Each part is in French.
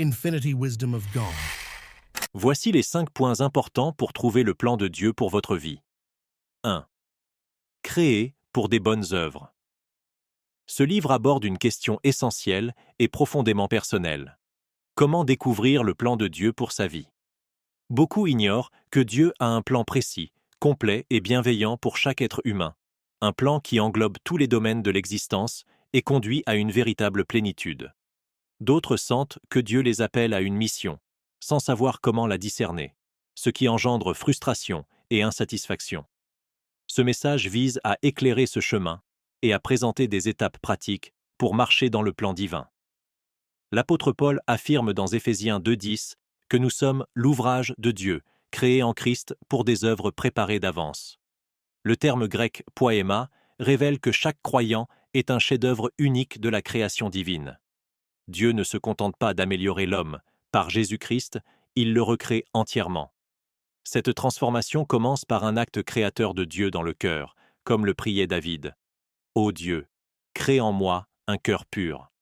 Infinity wisdom of God. Voici les 5 points importants pour trouver le plan de Dieu pour votre vie. 1. Créer pour des bonnes œuvres. Ce livre aborde une question essentielle et profondément personnelle. Comment découvrir le plan de Dieu pour sa vie? Beaucoup ignorent que Dieu a un plan précis, complet et bienveillant pour chaque être humain. Un plan qui englobe tous les domaines de l'existence et conduit à une véritable plénitude. D'autres sentent que Dieu les appelle à une mission, sans savoir comment la discerner, ce qui engendre frustration et insatisfaction. Ce message vise à éclairer ce chemin et à présenter des étapes pratiques pour marcher dans le plan divin. L'apôtre Paul affirme dans Éphésiens 2:10 que nous sommes l'ouvrage de Dieu, créé en Christ pour des œuvres préparées d'avance. Le terme grec poéma révèle que chaque croyant est un chef-d'œuvre unique de la création divine. Dieu ne se contente pas d'améliorer l'homme. Par Jésus-Christ, il le recrée entièrement. Cette transformation commence par un acte créateur de Dieu dans le cœur, comme le priait David. « Ô Dieu, crée en moi un cœur pur. »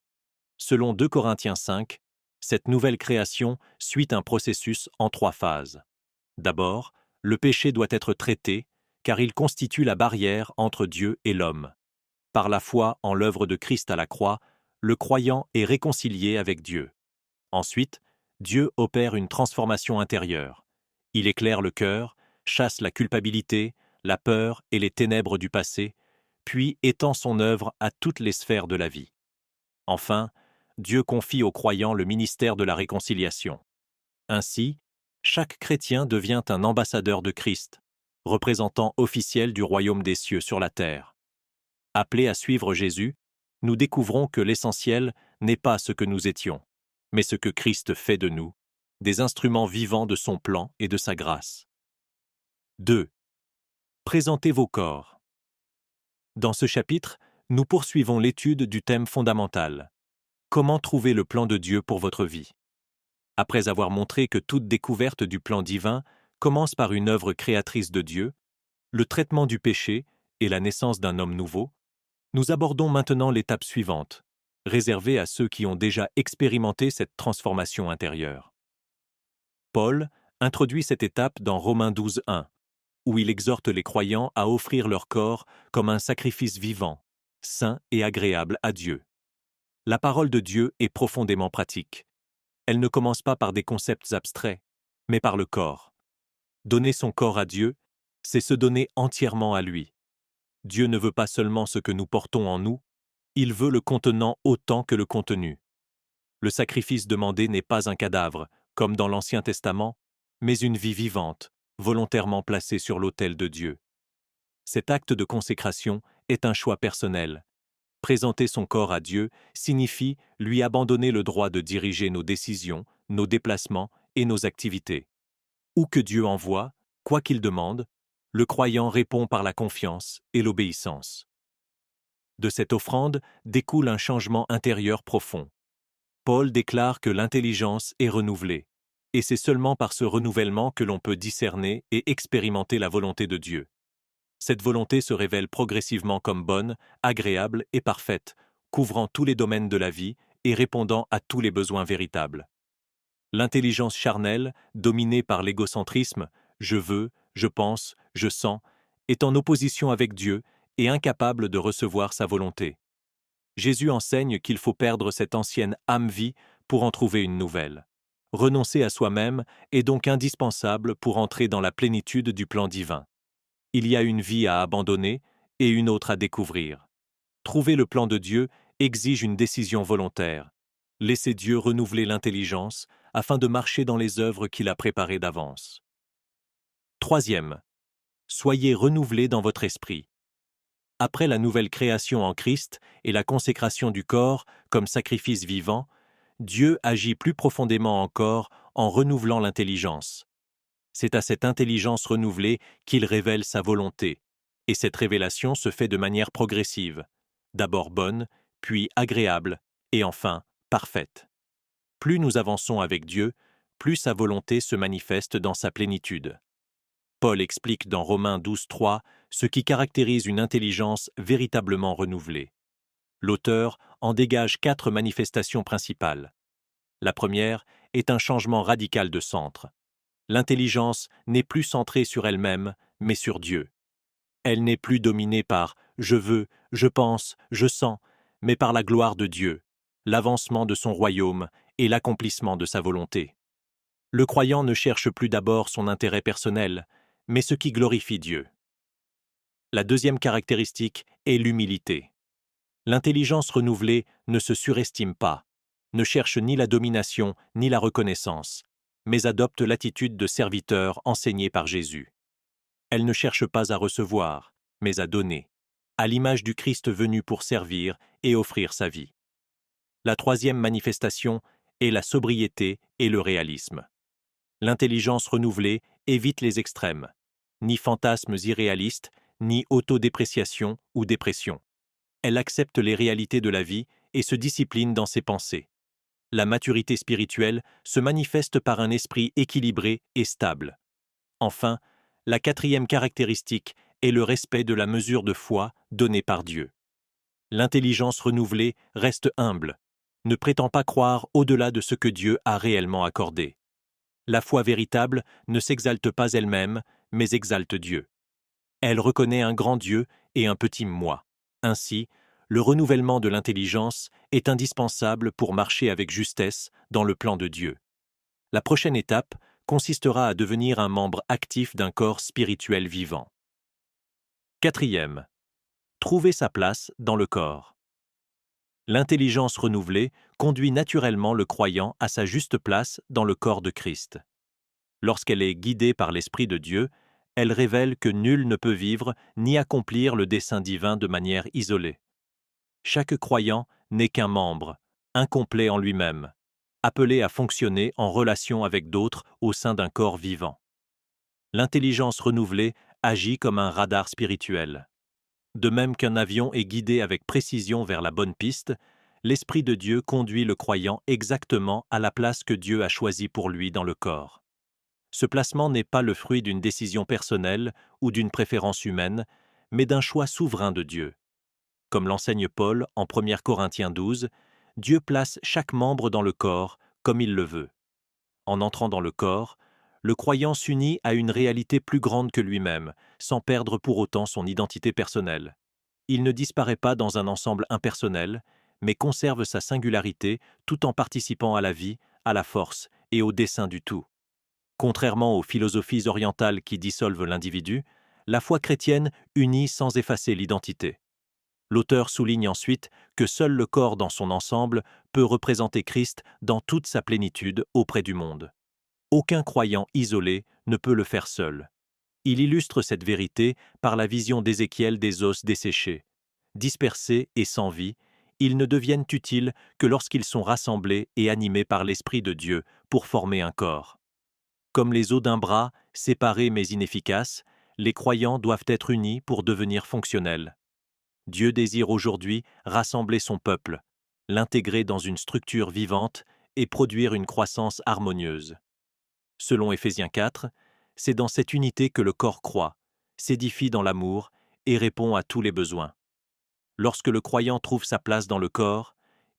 Selon 2 Corinthiens 5, cette nouvelle création suit un processus en 3 phases. D'abord, le péché doit être traité, car il constitue la barrière entre Dieu et l'homme. Par la foi en l'œuvre de Christ à la croix, le croyant est réconcilié avec Dieu. Ensuite, Dieu opère une transformation intérieure. Il éclaire le cœur, chasse la culpabilité, la peur et les ténèbres du passé, puis étend son œuvre à toutes les sphères de la vie. Enfin, Dieu confie aux croyants le ministère de la réconciliation. Ainsi, chaque chrétien devient un ambassadeur de Christ, représentant officiel du royaume des cieux sur la terre. Appelés à suivre Jésus, nous découvrons que l'essentiel n'est pas ce que nous étions, mais ce que Christ fait de nous, des instruments vivants de son plan et de sa grâce. 2. Présentez vos corps. Dans ce chapitre, nous poursuivons l'étude du thème fondamental. Comment trouver le plan de Dieu pour votre vie? Après avoir montré que toute découverte du plan divin commence par une œuvre créatrice de Dieu, le traitement du péché et la naissance d'un homme nouveau, nous abordons maintenant l'étape suivante, réservée à ceux qui ont déjà expérimenté cette transformation intérieure. Paul introduit cette étape dans Romains 12:1, où il exhorte les croyants à offrir leur corps comme un sacrifice vivant, saint et agréable à Dieu. La parole de Dieu est profondément pratique. Elle ne commence pas par des concepts abstraits, mais par le corps. Donner son corps à Dieu, c'est se donner entièrement à lui. Dieu ne veut pas seulement ce que nous portons en nous, il veut le contenant autant que le contenu. Le sacrifice demandé n'est pas un cadavre, comme dans l'Ancien Testament, mais une vie vivante, volontairement placée sur l'autel de Dieu. Cet acte de consécration est un choix personnel. Présenter son corps à Dieu signifie lui abandonner le droit de diriger nos décisions, nos déplacements et nos activités. Où que Dieu envoie, quoi qu'il demande, le croyant répond par la confiance et l'obéissance. De cette offrande découle un changement intérieur profond. Paul déclare que l'intelligence est renouvelée, et c'est seulement par ce renouvellement que l'on peut discerner et expérimenter la volonté de Dieu. Cette volonté se révèle progressivement comme bonne, agréable et parfaite, couvrant tous les domaines de la vie et répondant à tous les besoins véritables. L'intelligence charnelle, dominée par l'égocentrisme, je veux, je pense, je sens, est en opposition avec Dieu et incapable de recevoir sa volonté. Jésus enseigne qu'il faut perdre cette ancienne âme-vie pour en trouver une nouvelle. Renoncer à soi-même est donc indispensable pour entrer dans la plénitude du plan divin. Il y a une vie à abandonner et une autre à découvrir. Trouver le plan de Dieu exige une décision volontaire. Laissez Dieu renouveler l'intelligence afin de marcher dans les œuvres qu'il a préparées d'avance. 3. Soyez renouvelés dans votre esprit. Après la nouvelle création en Christ et la consécration du corps comme sacrifice vivant, Dieu agit plus profondément encore en renouvelant l'intelligence. C'est à cette intelligence renouvelée qu'il révèle sa volonté, et cette révélation se fait de manière progressive, d'abord bonne, puis agréable, et enfin parfaite. Plus nous avançons avec Dieu, plus sa volonté se manifeste dans sa plénitude. Paul explique dans Romains 12:3 ce qui caractérise une intelligence véritablement renouvelée. L'auteur en dégage 4 manifestations principales. La première est un changement radical de centre. L'intelligence n'est plus centrée sur elle-même, mais sur Dieu. Elle n'est plus dominée par « je veux, je pense, je sens », mais par la gloire de Dieu, l'avancement de son royaume et l'accomplissement de sa volonté. Le croyant ne cherche plus d'abord son intérêt personnel, mais ce qui glorifie Dieu. La deuxième caractéristique est l'humilité. L'intelligence renouvelée ne se surestime pas, ne cherche ni la domination ni la reconnaissance, mais adopte l'attitude de serviteur enseignée par Jésus. Elle ne cherche pas à recevoir, mais à donner, à l'image du Christ venu pour servir et offrir sa vie. La troisième manifestation est la sobriété et le réalisme. L'intelligence renouvelée évite les extrêmes, ni fantasmes irréalistes, ni autodépréciation ou dépression. Elle accepte les réalités de la vie et se discipline dans ses pensées. La maturité spirituelle se manifeste par un esprit équilibré et stable. Enfin, la quatrième caractéristique est le respect de la mesure de foi donnée par Dieu. L'intelligence renouvelée reste humble, ne prétend pas croire au-delà de ce que Dieu a réellement accordé. La foi véritable ne s'exalte pas elle-même, mais exalte Dieu. Elle reconnaît un grand Dieu et un petit moi. Ainsi, le renouvellement de l'intelligence est indispensable pour marcher avec justesse dans le plan de Dieu. La prochaine étape consistera à devenir un membre actif d'un corps spirituel vivant. Quatrième, trouver sa place dans le corps. L'intelligence renouvelée conduit naturellement le croyant à sa juste place dans le corps de Christ. Lorsqu'elle est guidée par l'Esprit de Dieu, elle révèle que nul ne peut vivre ni accomplir le dessein divin de manière isolée. Chaque croyant n'est qu'un membre, incomplet en lui-même, appelé à fonctionner en relation avec d'autres au sein d'un corps vivant. L'intelligence renouvelée agit comme un radar spirituel. De même qu'un avion est guidé avec précision vers la bonne piste, l'Esprit de Dieu conduit le croyant exactement à la place que Dieu a choisie pour lui dans le corps. Ce placement n'est pas le fruit d'une décision personnelle ou d'une préférence humaine, mais d'un choix souverain de Dieu. Comme l'enseigne Paul en 1 Corinthiens 12, Dieu place chaque membre dans le corps comme il le veut. En entrant dans le corps, le croyant s'unit à une réalité plus grande que lui-même, sans perdre pour autant son identité personnelle. Il ne disparaît pas dans un ensemble impersonnel, mais conserve sa singularité tout en participant à la vie, à la force et au dessein du tout. Contrairement aux philosophies orientales qui dissolvent l'individu, la foi chrétienne unit sans effacer l'identité. L'auteur souligne ensuite que seul le corps dans son ensemble peut représenter Christ dans toute sa plénitude auprès du monde. Aucun croyant isolé ne peut le faire seul. Il illustre cette vérité par la vision d'Ézéchiel des os desséchés. Dispersés et sans vie, ils ne deviennent utiles que lorsqu'ils sont rassemblés et animés par l'Esprit de Dieu pour former un corps. Comme les os d'un bras, séparés mais inefficaces, les croyants doivent être unis pour devenir fonctionnels. Dieu désire aujourd'hui rassembler son peuple, l'intégrer dans une structure vivante et produire une croissance harmonieuse. Selon Éphésiens 4, c'est dans cette unité que le corps croît, s'édifie dans l'amour et répond à tous les besoins. Lorsque le croyant trouve sa place dans le corps,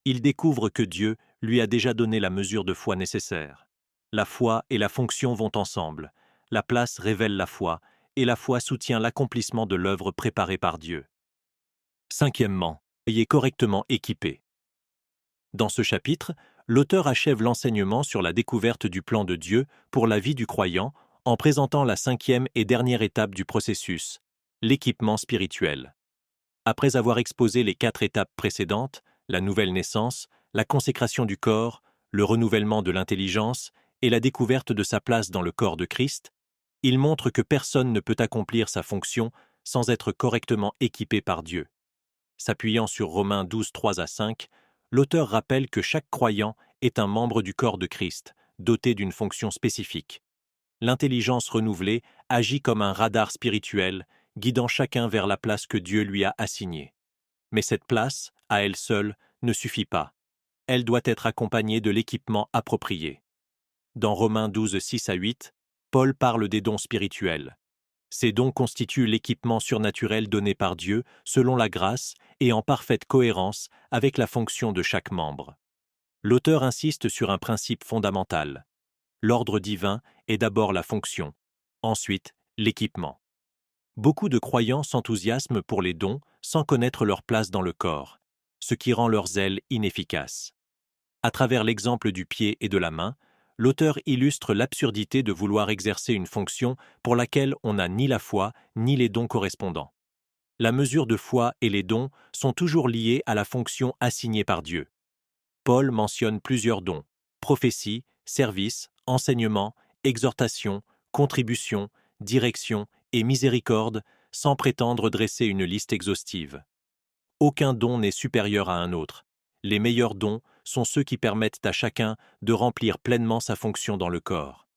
il découvre que Dieu lui a déjà donné la mesure de foi nécessaire. La foi et la fonction vont ensemble. La place révèle la foi, et la foi soutient l'accomplissement de l'œuvre préparée par Dieu. Cinquièmement, soyez correctement équipés. Dans ce chapitre, l'auteur achève l'enseignement sur la découverte du plan de Dieu pour la vie du croyant en présentant la cinquième et dernière étape du processus, l'équipement spirituel. Après avoir exposé les 4 étapes précédentes, la nouvelle naissance, la consécration du corps, le renouvellement de l'intelligence et la découverte de sa place dans le corps de Christ, il montre que personne ne peut accomplir sa fonction sans être correctement équipé par Dieu. S'appuyant sur Romains 12, 3 à 5, l'auteur rappelle que chaque croyant est un membre du corps de Christ, doté d'une fonction spécifique. L'intelligence renouvelée agit comme un radar spirituel, guidant chacun vers la place que Dieu lui a assignée. Mais cette place, à elle seule, ne suffit pas. Elle doit être accompagnée de l'équipement approprié. Dans Romains 12, 6 à 8, Paul parle des dons spirituels. Ces dons constituent l'équipement surnaturel donné par Dieu selon la grâce et en parfaite cohérence avec la fonction de chaque membre. L'auteur insiste sur un principe fondamental. L'ordre divin est d'abord la fonction, ensuite l'équipement. Beaucoup de croyants s'enthousiasment pour les dons sans connaître leur place dans le corps, ce qui rend leur zèle inefficace. À travers l'exemple du pied et de la main, l'auteur illustre l'absurdité de vouloir exercer une fonction pour laquelle on n'a ni la foi ni les dons correspondants. La mesure de foi et les dons sont toujours liés à la fonction assignée par Dieu. Paul mentionne plusieurs dons: prophétie, service, enseignement, exhortation, contribution, direction et miséricorde, sans prétendre dresser une liste exhaustive. Aucun don n'est supérieur à un autre. Les meilleurs dons sont ceux qui permettent à chacun de remplir pleinement sa fonction dans le corps.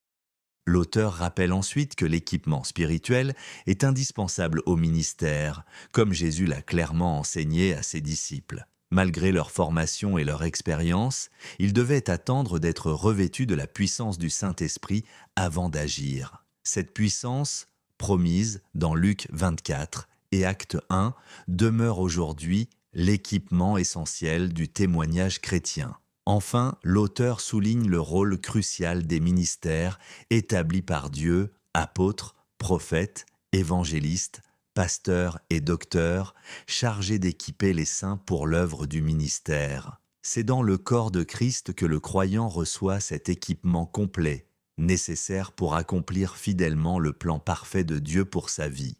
L'auteur rappelle ensuite que l'équipement spirituel est indispensable au ministère, comme Jésus l'a clairement enseigné à ses disciples. Malgré leur formation et leur expérience, ils devaient attendre d'être revêtus de la puissance du Saint-Esprit avant d'agir. Cette puissance, promise dans Luc 24 et Acte 1, demeure aujourd'hui l'équipement essentiel du témoignage chrétien. Enfin, l'auteur souligne le rôle crucial des ministères établis par Dieu, apôtres, prophètes, évangélistes, pasteurs et docteurs, chargés d'équiper les saints pour l'œuvre du ministère. C'est dans le corps de Christ que le croyant reçoit cet équipement complet, nécessaire pour accomplir fidèlement le plan parfait de Dieu pour sa vie.